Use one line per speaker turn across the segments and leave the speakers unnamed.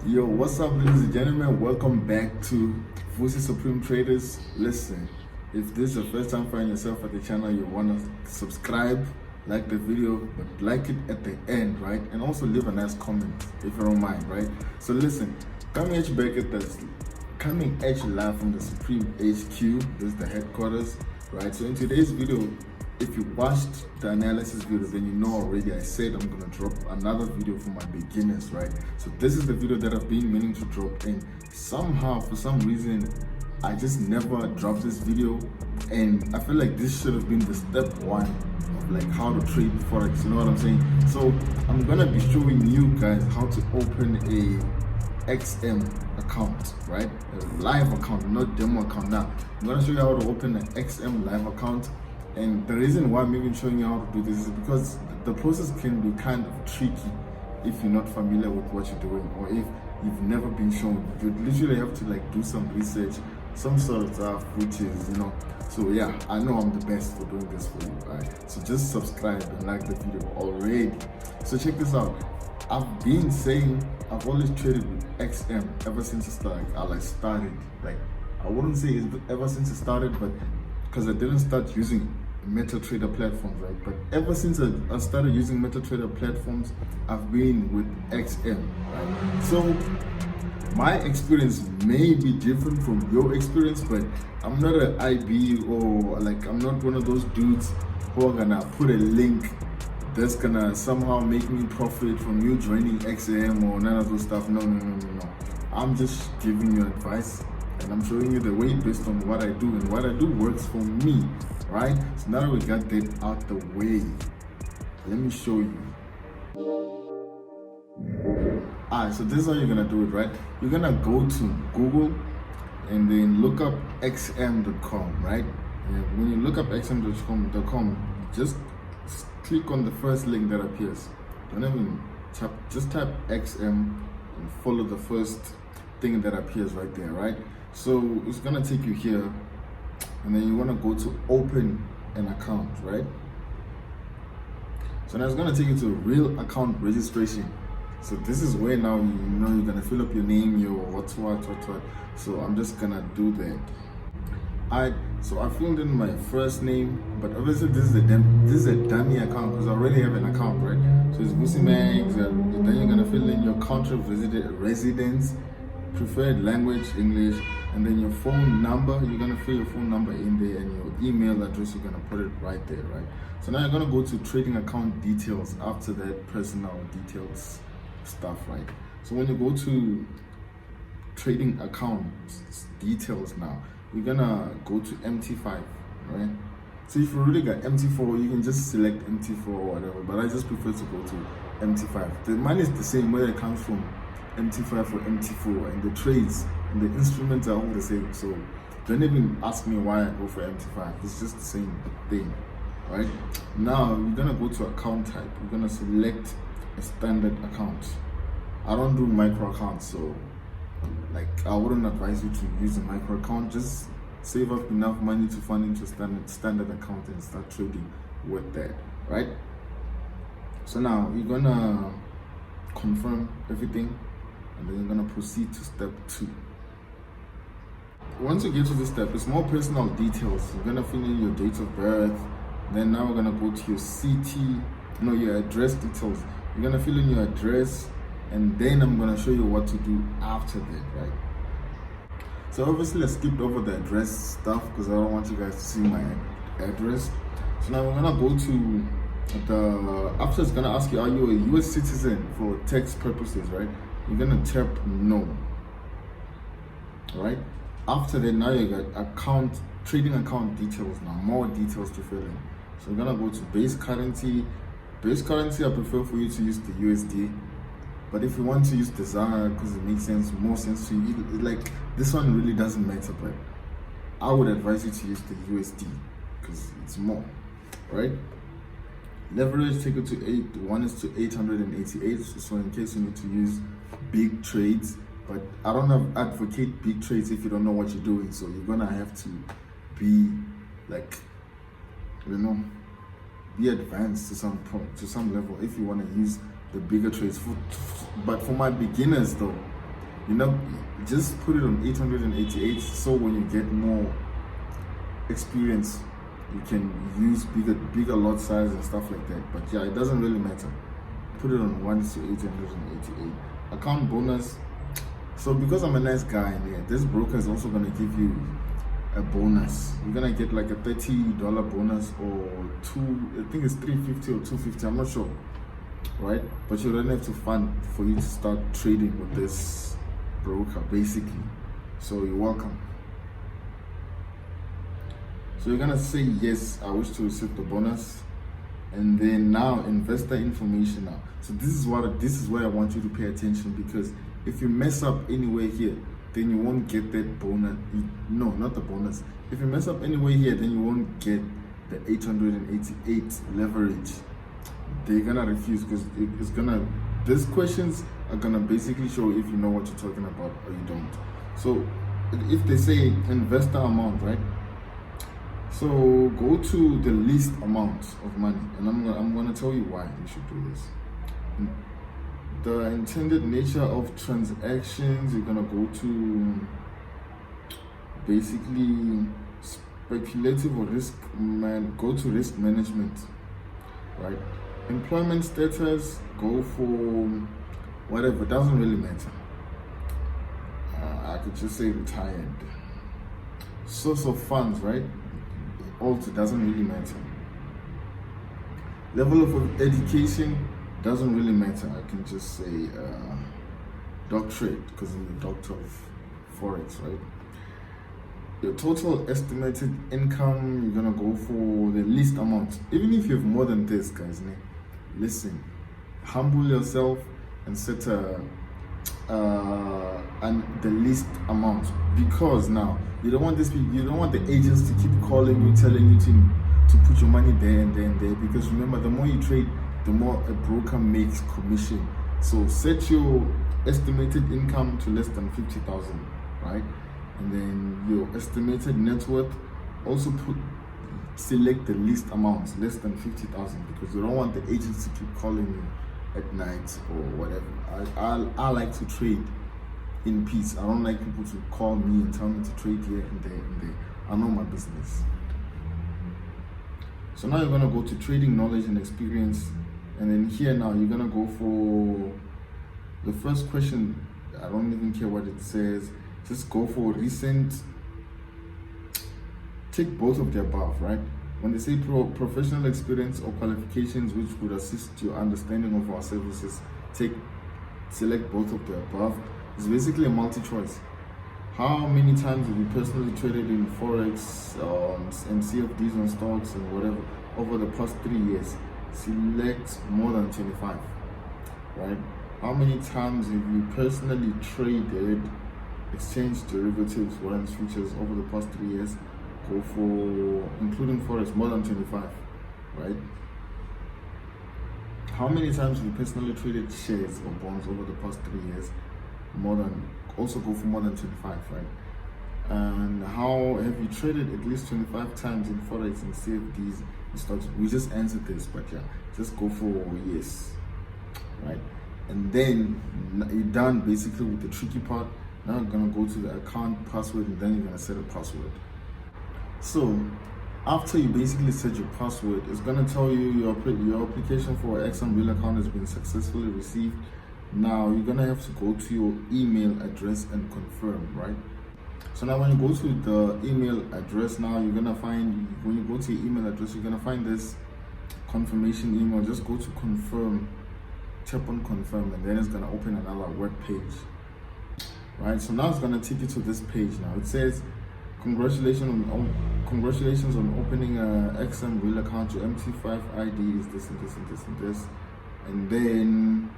Yo, what's up, ladies and gentlemen? Welcome back to Vussy Supreme Traders. Listen, if this is the first time finding yourself at the channel, you want to subscribe, like the video, but like it at the end, right? And also leave a nice comment if you don't mind, right? So listen, coming at you live from the Supreme HQ. This is the headquarters, right? So in today's video, if you watched the analysis video, then you know already I said I'm gonna drop another video for my beginners, right? So this is the video that I've been meaning to drop, and somehow, for some reason, I just never dropped this video. And I feel like this should have been the step one of like how to trade forex, you know what I'm saying? So I'm gonna be showing you guys how to open a XM account, right? A live account, not demo account. Now I'm gonna show you how to open an XM live account. And the reason why I'm even showing you how to do this is because the process can be kind of tricky if you're not familiar with what you're doing, or if you've never been shown. You literally have to like do some research, some sort of stuff, which is, you know. So yeah, I know I'm the best for doing this for you, right? So just subscribe and like the video already. So check this out. I've been saying I've always traded with XM ever since I started. Like, I wouldn't say it's ever since it started, but because I didn't start using MetaTrader platforms, right? But ever since I started using MetaTrader platforms, I've been with XM, right? So my experience may be different from your experience, but I'm not an IB, or like I'm not one of those dudes who are gonna put a link that's gonna somehow make me profit from you joining XM or none of those stuff. No. I'm just giving you advice, and I'm showing you the way based on what I do, and what I do works for me, right? So now that we got that out the way, let me show you. Alright, so this is how you're gonna do it, right? You're gonna go to Google and then look up xm.com, right? And when you look up xm.com, just click on the first link that appears. Don't even tap, just type XM and follow the first thing that appears right there, right? So it's gonna take you here, and then you wanna go to open an account, right? So now it's gonna take you to real account registration. So this is where now you know you're gonna fill up your name, your what. So I'm just gonna do that. Alright, so I filled in my first name, but obviously this is a dummy account because I already have an account, right? So it's Vussy Magz. Then you're gonna fill in your country of residence, preferred language English, and then your phone number. You're gonna fill your phone number in there, and your email address, you're gonna put it right there, right? So now you're gonna go to trading account details. After that, personal details stuff, right? So when you go to trading account details, now you're gonna go to MT5, right? So if you really got MT4, you can just select MT4 or whatever, but I just prefer to go to MT5. The money is the same whether it comes from MT5 or MT4, and the trades and the instruments are all the same. So don't even ask me why I go for MT5. It's just the same thing, right? Now you're gonna go to account type. You're gonna select a standard account. I don't do micro accounts, so like I wouldn't advise you to use a micro account. Just save up enough money to fund into standard account and start trading with that, right? So now you're gonna confirm everything, and then you're gonna proceed to step 2. Once you get to this step, it's more personal details. You're gonna fill in your date of birth. Then now we're gonna go to your your address details. You're gonna fill in your address, and then I'm gonna show you what to do after that, right? So obviously I skipped over the address stuff because I don't want you guys to see my address. So now we're gonna go to after it's gonna ask you, are you a US citizen for tax purposes, right? You're gonna tap no. Alright? After that, now you got trading account details, now more details to fill in. So we're gonna go to base currency. Base currency, I prefer for you to use the USD. But if you want to use the ZAR because it makes more sense to you, like this one really doesn't matter, but I would advise you to use the USD because it's more, right? Leverage, take it to 1:888. So in case you need to use big trades, but I don't advocate big trades if you don't know what you're doing. So you're gonna have to be like, be advanced to some point, to some level, if you want to use the bigger trades. But for my beginners though, just put it on 888, so when you get more experience, you can use bigger lot size and stuff like that. But yeah, it doesn't really matter. Put it on 1:888. Account bonus. So because I'm a nice guy, yeah, this broker is also gonna give you a bonus. You're gonna get like a $30 bonus, or I think it's $350 or $250, I'm not sure, right? But you don't have to fund for you to start trading with this broker, basically. So you're welcome. So you're gonna say yes, I wish to receive the bonus, and then now investor information now. So this is where I want you to pay attention, because if you mess up anywhere here, then you won't get that bonus. No, not the bonus. If you mess up anywhere here, then you won't get the 888 leverage. They're gonna refuse, because these questions are gonna basically show if you know what you're talking about or you don't. So if they say investor amount, right? So go to the least amount of money, and I'm gonna tell you why you should do this. The intended nature of transactions, you're gonna go to basically speculative or go to risk management, right? Employment status, go for whatever, doesn't really matter. I could just say retired. Source of funds, right? Also doesn't really matter. Level of education doesn't really matter. I can just say doctorate, because I'm the doctor of Forex, right? Your total estimated income, you're gonna go for the least amount. Even if you have more than this, guys, listen, humble yourself and set the least amount, because now you don't want the agents to keep calling you, telling you to put your money there and there and there, because remember, the more you trade, the more a broker makes commission. So set your estimated income to less than 50,000, right? And then your estimated net worth, also select the least amount, less than 50,000, because you don't want the agents to keep calling you at night or whatever. I like to trade in peace. I don't like people to call me and tell me to trade here and there and there. I know my business. So now you're gonna go to trading knowledge and experience, and then here now you're gonna go for the first question. I don't even care what it says. Just go for recent. Take both of the above, right? When they say professional experience or qualifications which would assist your understanding of our services, select both of the above. It's basically a multi-choice. How many times have you personally traded in Forex and CFDs on stocks and whatever over the past 3 years? Select more than 25, right? How many times have you personally traded exchange derivatives, warrants, futures over the past 3 years? Go for, including Forex, more than 25, right? How many times have you personally traded shares or bonds over the past 3 years? Also go for more than 25, right? And how have you traded at least 25 times in Forex and CFDs and stocks? We just answered this, but yeah, just go for yes, right? And then you're done basically with the tricky part. Now I'm gonna go to the account password, and then you're gonna set a password. So after you basically set your password, it's gonna tell you your application for an XM Real account has been successfully received. Now you're gonna have to go to your email address and confirm, right? So now when you go to the email address, now you're gonna find, when you go to your email address, you're gonna find this confirmation email. Just go to confirm, tap on confirm, and then it's gonna open another web page, right? So now it's gonna take you to this page. Now it says, congratulations on opening a XM Real account. Your MT5 ID is this and this and this and this. And then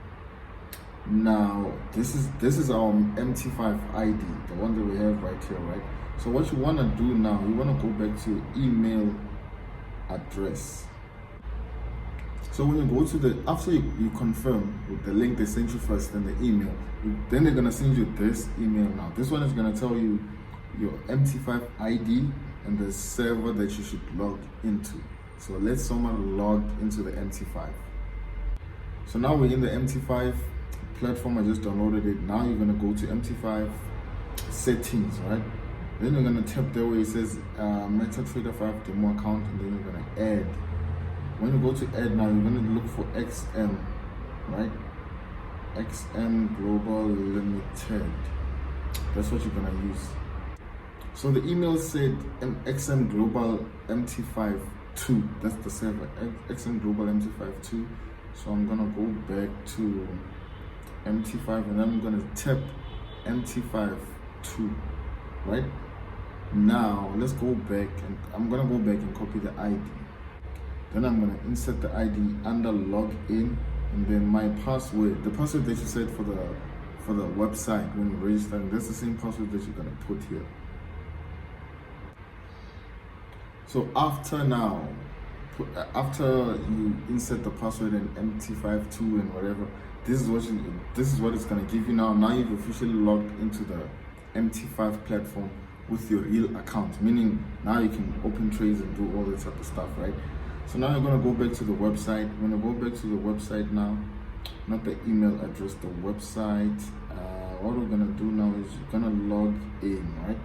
now this is our MT5 ID, the one that we have right here, right? So what you want to do now, you want to go back to your email address. So when you go to after you confirm with the link they sent you first, then the email, then they're gonna send you this email. Now this one is gonna tell you your MT5 ID and the server that you should log into. So let's someone log into the MT5. So now we're in the MT5 platform. I just downloaded it. Now you're gonna go to MT5 settings, right? Then you're gonna tap there where it says MetaTrader 5 demo account, and then you're gonna add. When you go to add now, you're gonna look for XM, right? XM Global Limited. That's what you're gonna use. So the email said XM Global MT5 2. That's the server, XM Global MT5 2. So I'm gonna go back to MT5 and I'm gonna tap MT5 2, right? Now let's go back, and I'm gonna go back and copy the ID. Then I'm gonna insert the ID under login, and then my password, the password that you set for the website when you register, that's the same password that you're gonna put here. So after you insert the password and MT52 and whatever, this is what it's gonna give you now. Now you've officially logged into the MT5 platform with your real account, meaning now you can open trades and do all that type of stuff, right? So now you're gonna go back to the website. When you go back to the website now, not the email address, the website, what we're gonna do now is you're gonna log in, right?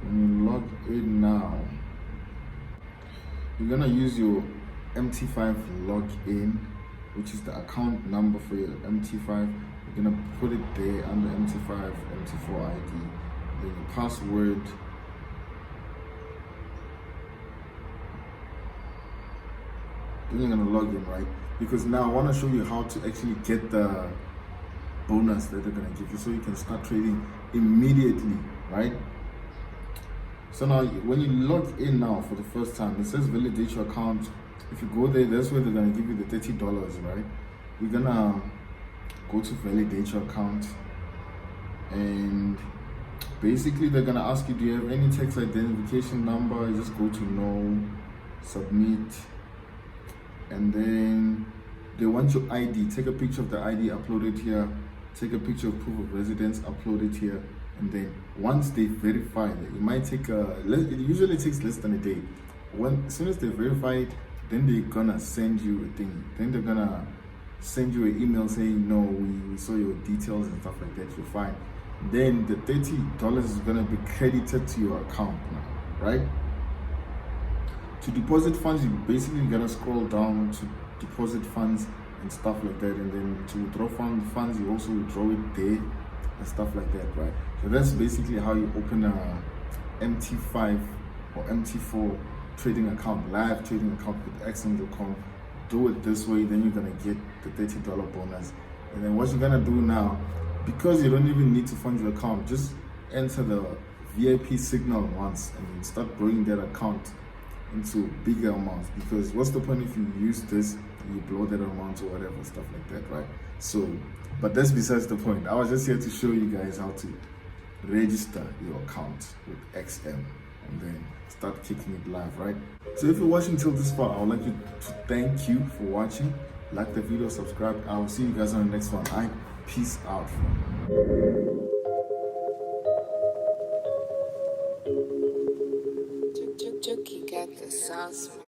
When you log in now, you're gonna use your MT5 login, which is the account number for your MT5. You're gonna put it there under MT5, MT4 ID, then your password. Then you're gonna log in, right? Because now I want to show you how to actually get the bonus that they're gonna give you, so you can start trading immediately, right? So now when you log in now for the first time, it says validate your account. If you go there, that's where they're gonna give you the $30, right? You're gonna go to validate your account, and basically they're gonna ask you, do you have any tax identification number? You just go to no, submit, and then they want your ID. Take a picture of the ID, upload it here. Take a picture of proof of residence, upload it here. And then once they verify it, it might take it usually takes less than a day. As soon as they verify it, then they're gonna send you a thing. Then they're gonna send you an email saying, no, we saw your details and stuff like that, you're fine. Then the $30 is gonna be credited to your account now, right? To deposit funds, you basically gotta scroll down to deposit funds and stuff like that, and then to withdraw funds, you also withdraw it there and stuff like that, right? So that's basically how you open a MT5 or MT4 trading account, live trading account with XM.com. Do it this way, then you're gonna get the $30 bonus. And then what you're gonna do now, because you don't even need to fund your account, just enter the VIP signal once and then start growing that account into bigger amounts. Because what's the point if you use this, you blow that amount or whatever, stuff like that, right? So, but that's besides the point. I was just here to show you guys how to register your account with XM and then start kicking it live, right? So if you're watching till this far, I would like you to thank you for watching. Like the video, subscribe. I will see you guys on the next one. Peace out.
Chucky got the sauce.